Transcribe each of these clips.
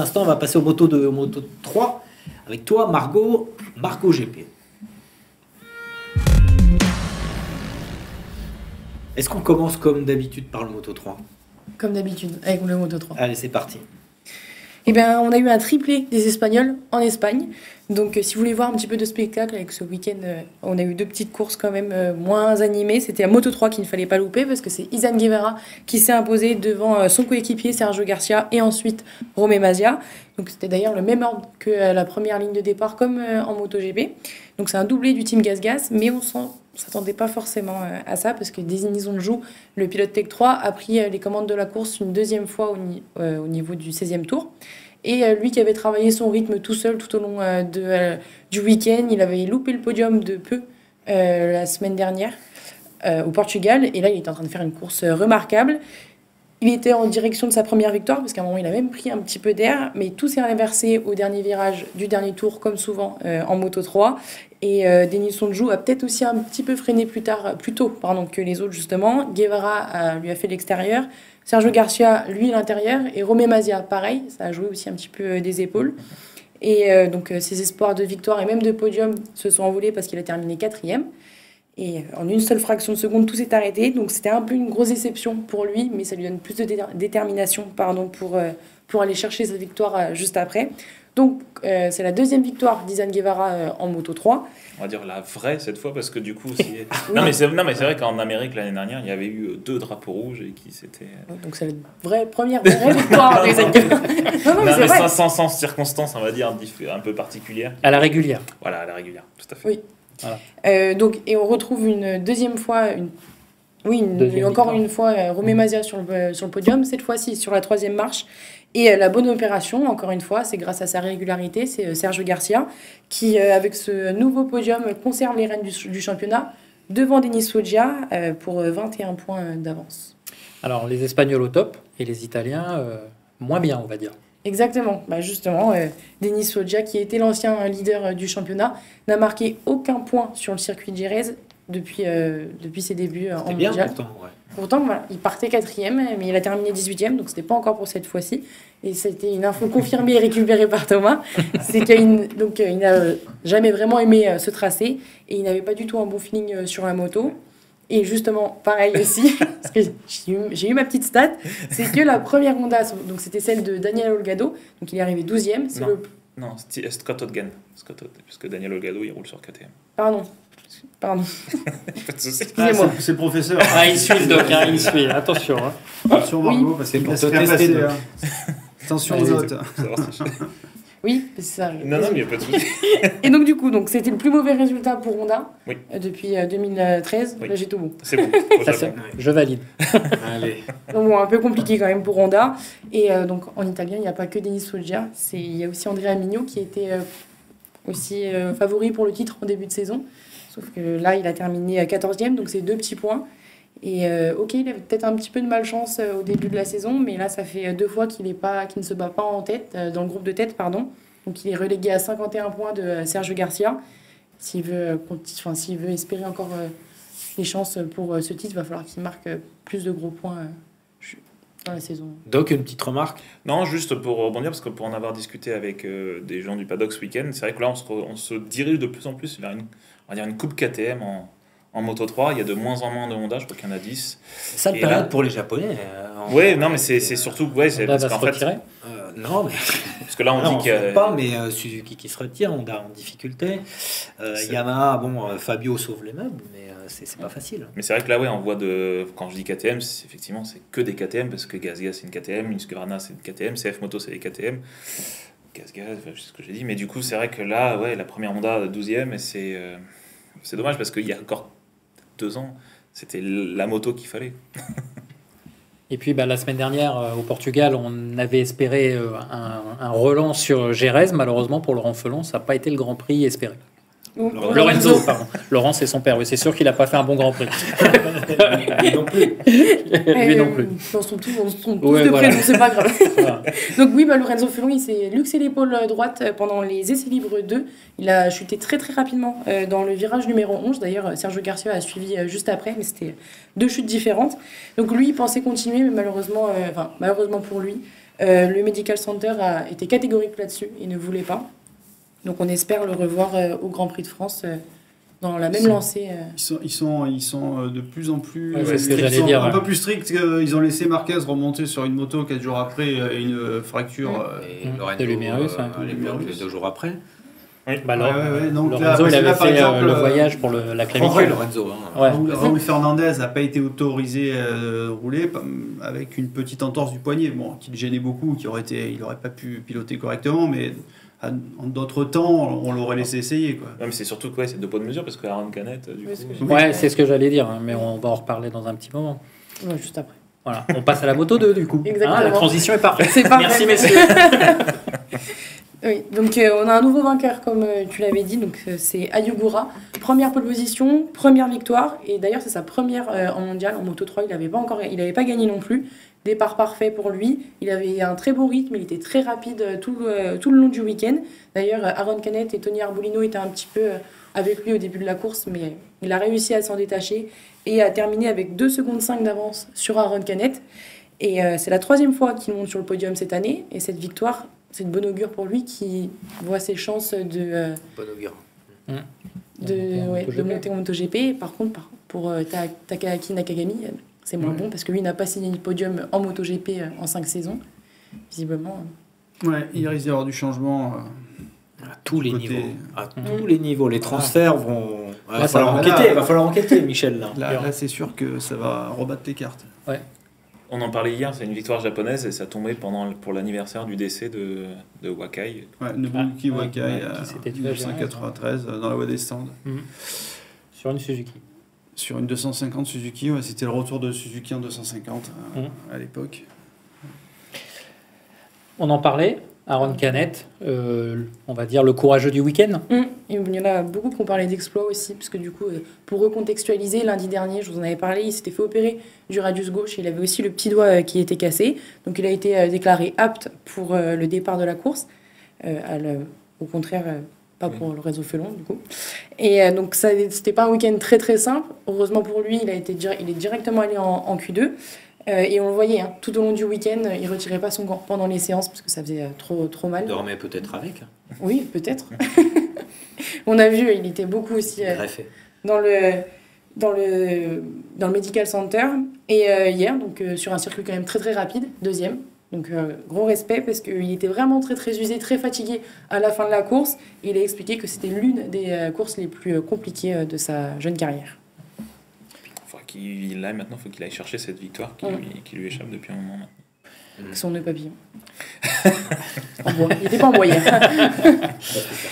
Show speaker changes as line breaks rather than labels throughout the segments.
l'instant, on va passer au moto 3 avec toi, Margot GP. Est-ce qu'on commence comme d'habitude par le moto 3?
Comme d'habitude, avec le moto 3.
Allez, c'est parti.
Eh bien, on a eu un triplé des Espagnols en Espagne. Donc, si vous voulez voir un petit peu de spectacle avec ce week-end, on a eu 2 petites courses quand même moins animées. C'était à Moto 3 qu'il ne fallait pas louper parce que c'est Izan Guevara qui s'est imposé devant son coéquipier Sergio Garcia et ensuite Romé Mazia. Donc, c'était d'ailleurs le même ordre que la première ligne de départ comme en MotoGP. Donc, c'est un doublé du team Gas, mais on s'attendait pas forcément à ça parce que Denis Zonjou, le pilote Tech 3, a pris les commandes de la course une deuxième fois au niveau du 16e tour. Et lui qui avait travaillé son rythme tout seul tout au long du week-end, il avait loupé le podium de peu la semaine dernière au Portugal. Et là, il était en train de faire une course remarquable. Il était en direction de sa première victoire, parce qu'à un moment, il a même pris un petit peu d'air, mais tout s'est inversé au dernier virage du dernier tour, comme souvent en Moto 3. Et Denis Zonjou a peut-être aussi un petit peu freiné plus tôt que les autres, justement. Guevara lui a fait l'extérieur. Sergio Garcia, lui, l'intérieur. Et Romé Mazia, pareil. Ça a joué aussi un petit peu des épaules. Et donc, ses espoirs de victoire et même de podium se sont envolés parce qu'il a terminé 4e. Et en une seule fraction de seconde, tout s'est arrêté. Donc, c'était un peu une grosse déception pour lui, mais ça lui donne plus de détermination pour aller chercher cette victoire juste après. Donc, c'est la deuxième victoire d'Izan Guevara en Moto 3.
On va dire la vraie cette fois, parce que du coup... non, mais c'est vrai qu'en Amérique, l'année dernière, il y avait eu 2 drapeaux rouges et qui s'étaient...
Donc, c'est la première vraie victoire d'Izan Guevara. Non, mais
sans circonstances, on va dire, un peu particulières.
À la régulière.
Voilà, à la régulière, tout à fait.
Oui. Voilà. Et on retrouve une deuxième fois... une fois Romé Mazia sur le podium, cette fois-ci sur la 3e marche. Et la bonne opération, encore une fois, c'est grâce à sa régularité, c'est Sergio Garcia qui, avec ce nouveau podium, conserve les rênes du championnat devant Denis Foggia pour 21 points d'avance.
Alors, les Espagnols au top et les Italiens moins bien, on va dire.
Exactement. Justement, Denis Foggia, qui était l'ancien leader du championnat, n'a marqué aucun point sur le circuit de Jerez depuis ses débuts en
bien,
mondial.
Pourtant,
voilà, il partait 4e, mais il a terminé 18e, donc c'était pas encore pour cette fois-ci. Et c'était une info confirmée et récupérée par Thomas. C'est qu'il n'a jamais vraiment aimé ce tracé et il n'avait pas du tout un bon feeling sur la moto. Et justement, pareil aussi, parce que j'ai eu ma petite stat, c'est que la première Honda, donc c'était celle de Daniel Olgado, donc il est arrivé 12e.
Non, Scott Hodgen, puisque Daniel Olgado, il roule sur KTM.
Pardon.
Pas de souci.
Excusez-moi.
C'est le professeur.
Il suit le doc, il suit. Attention.
Attention Margot, parce que
pour te tester.
Attention aux autres.
Oui, c'est ça.
Non, mais il n'y a pas de souci.
Et donc, du coup, c'était le plus mauvais résultat pour Honda depuis 2013.
Oui.
Là, j'ai tout bon.
C'est bon.
Je valide.
Allez.
Donc, un peu compliqué quand même pour Honda. Et donc, en italien, il n'y a pas que Denis Foggia. Il y a aussi Andrea Mignot qui était aussi favori pour le titre en début de saison. Sauf que là, il a terminé 14e, donc c'est 2 petits points. Et il avait peut-être un petit peu de malchance au début de la saison, mais là, ça fait 2 fois qu'il ne se bat pas en tête, dans le groupe de tête, pardon. Donc il est relégué à 51 points de Sergio Garcia. S'il veut espérer encore les chances pour ce titre, il va falloir qu'il marque plus de gros points dans la saison.
Donc, une petite remarque?
Non, juste pour rebondir, parce que pour en avoir discuté avec des gens du paddock ce week-end, c'est vrai que là, on se dirige de plus en plus vers une coupe KTM en Moto 3. Il y a de moins en moins de Honda, je crois qu'il y en a 10.
Ça le période pour les Japonais.
Oui, non, mais c'est surtout...
Honda va se retirer.
Non, mais...
Parce que là, on dit que...
pas, mais Suzuki qui se retire, Honda en difficulté. Yamaha, Fabio sauve les meubles, mais c'est pas facile.
Mais c'est vrai que là, on voit quand je dis KTM, effectivement, c'est que des KTM, parce que Gazga, c'est une KTM, Husqvarna, c'est une KTM, CF Moto, c'est des KTM. Gazga, c'est ce que j'ai dit. Mais du coup, c'est vrai que là, la première Honda 12e, et c'est dommage, parce qu'il y a encore 2 ans, c'était la moto qu'il fallait.
Et puis la semaine dernière, au Portugal, on avait espéré un relance sur Jerez. Malheureusement, pour Laurent Felon, ça n'a pas été le Grand Prix espéré. Lorenzo, pardon. Laurent, c'est son père. Oui, c'est sûr qu'il n'a pas fait un bon Grand Prix.
Lui non plus.
Lui non plus.
On se trompe tous de près, donc c'est pas grave. Voilà. Donc Lorenzo Felon, il s'est luxé l'épaule droite pendant les essais libres 2. Il a chuté très très rapidement dans le virage numéro 11. D'ailleurs, Sergio Garcia a suivi juste après, mais c'était 2 chutes différentes. Donc lui, il pensait continuer, mais malheureusement pour lui, Le Medical Center a été catégorique là-dessus, il ne voulait pas. Donc on espère le revoir au Grand Prix de France dans la même lancée.
Ils sont de plus en plus
Ouais, c'est ce que
stricts.
j'allais
Ils sont
dire,
un
ouais.
peu plus stricts. Ils ont laissé Marquez remonter sur une moto 4 jours après une fracture.
Et Lorenzo,
de l'humérus, ouais.
à l'époque, 2 jours après.
Bah,
Ouais. Donc là,
Lorenzo,
parce
il
que là,
avait
par
fait
exemple,
le voyage pour la clavicule.
Lorenzo. Hein.
Ouais.
Raúl Fernandez n'a pas été autorisé à rouler avec une petite entorse du poignet, qui le gênait beaucoup, il n'aurait pas pu piloter correctement, mais en d'autres temps, on l'aurait laissé essayer. Quoi.
Ouais, mais c'est surtout que c'est deux poids de mesure parce que Aaron Canet, du
Oui,
coup.
Ouais, c'est ce que j'allais dire, hein, mais on va en reparler dans un petit moment.
Ouais, juste après.
Voilà, on passe à la moto 2 du coup.
Exactement.
La transition est parfaite.
C'est parfait.
Merci messieurs.
Oui, donc on a un nouveau vainqueur, comme tu l'avais dit, donc c'est Ayugura. Première pole position, première victoire, et d'ailleurs c'est sa première en mondial, en Moto 3, il n'avait pas gagné non plus. Départ parfait pour lui, il avait un très beau rythme, il était très rapide tout le long du week-end. D'ailleurs Aaron Canet et Tony Arbolino étaient un petit peu avec lui au début de la course, mais il a réussi à s'en détacher et a terminé avec 2 secondes 5 d'avance sur Aaron Canet. Et c'est la 3e fois qu'il monte sur le podium cette année, et cette victoire, c'est de bon augure pour lui qui voit ses chances de monter en MotoGP. Par contre, pour Takaki Nakagami, c'est moins bon parce que lui n'a pas signé le podium en MotoGP en 5 saisons. Visiblement.
Ouais, il risque d'y avoir du changement.
À tous les
côté-
niveaux. À tous les niveaux. Les transferts vont. Il va
ça
falloir
va.
enquêter. Il va falloir enquêter, Michel. Là.
Là, c'est sûr que ça va rebattre les cartes.
On en parlait hier, c'est une victoire japonaise et ça tombait pour l'anniversaire du décès de Wakai.
Ouais, Nobuki
ouais,
Wakai,
ouais, qui s'était tué à
1993, dans la voie des stands.
Sur une Suzuki.
Sur une 250 Suzuki, c'était le retour de Suzuki en 250 à l'époque.
On en parlait, Aaron Canet, on va dire le courageux du week-end.
Il y en a beaucoup qui ont parlé d'exploits aussi, parce que du coup, pour recontextualiser, lundi dernier, je vous en avais parlé, il s'était fait opérer du radius gauche, il avait aussi le petit doigt qui était cassé, donc il a été déclaré apte pour le départ de la course, au contraire, pas pour le réseau Felon du coup. Et donc c'était pas un week-end très très simple, heureusement pour lui, il est directement allé en Q2, et on le voyait, tout au long du week-end, il retirait pas son gant pendant les séances, parce que ça faisait trop mal.
Il dormait peut-être avec.
Oui, peut-être. On a vu, il était beaucoup aussi
Greffé.
dans le Medical Center. Et hier, donc, sur un circuit quand même très très rapide, 2e. Donc gros respect parce qu'il était vraiment très très usé, très fatigué à la fin de la course. Et il a expliqué que c'était l'une des courses les plus compliquées de sa jeune carrière.
Maintenant, il faut qu'il aille chercher cette victoire qui lui échappe depuis un moment maintenant.
Son nœud papillon. En bois. Il n'était pas en bois hier.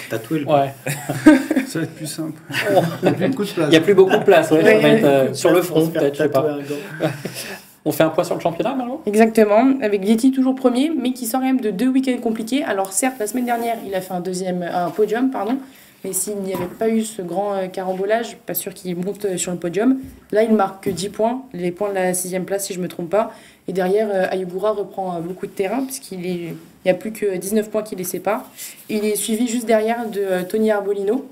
Tatouer le
Ouais.
Ça va être plus simple.
Oh.
Il n'y a plus beaucoup de place.
Il n'y a plus beaucoup de place, ouais,
Ouais.
ça va être sur le front peut-être, je sais pas.
Tatouer un gant.
On fait un point sur le championnat, Marlon?
Exactement, avec Vietti toujours premier, mais qui sort quand même de 2 week-ends compliqués. Alors certes, la semaine dernière, il a fait un podium, mais s'il n'y avait pas eu ce grand carambolage, pas sûr qu'il monte sur le podium. Là, il marque que 10 points, les points de la 6e place si je ne me trompe pas. Et derrière, Ayugura reprend beaucoup de terrain, puisqu'il n'y a plus que 19 points qui les séparent. Et il est suivi juste derrière de Tony Arbolino,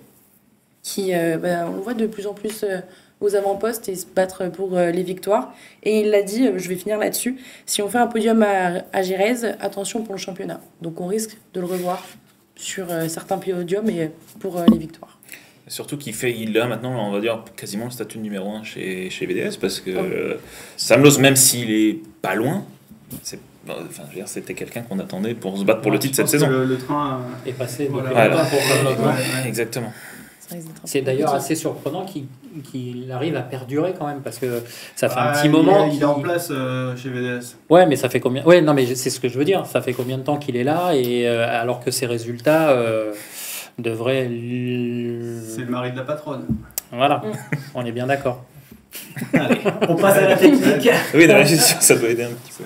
qui, on le voit de plus en plus aux avant-postes et se battre pour les victoires. Et il l'a dit, je vais finir là-dessus, si on fait un podium à Jerez, attention pour le championnat. Donc on risque de le revoir sur certains podiums et pour les victoires.
Surtout il a maintenant, on va dire, quasiment le statut de numéro 1 chez VDS parce que Sam Lowe, même s'il est pas loin, c'était quelqu'un qu'on attendait pour se battre pour le titre cette saison.
Le train
est passé
Voilà.
depuis longtemps
Voilà.
pour Sam Lowe.
Ouais.
Exactement.
Ça risque d'être un
C'est
peu
d'ailleurs
compliqué.
assez surprenant qu'il arrive à perdurer quand même, parce que ça fait un
Ah,
petit moment.
Il est en place chez VDS.
Ouais, mais ça fait combien? Ouais, non, mais c'est ce que je veux dire. Ça fait combien de temps qu'il est là, et alors que ses résultats devraient.
C'est le mari de la patronne.
Voilà, on est bien d'accord.
Allez, on passe à la technique.
Oui, dans la gestion, ça doit aider un petit peu.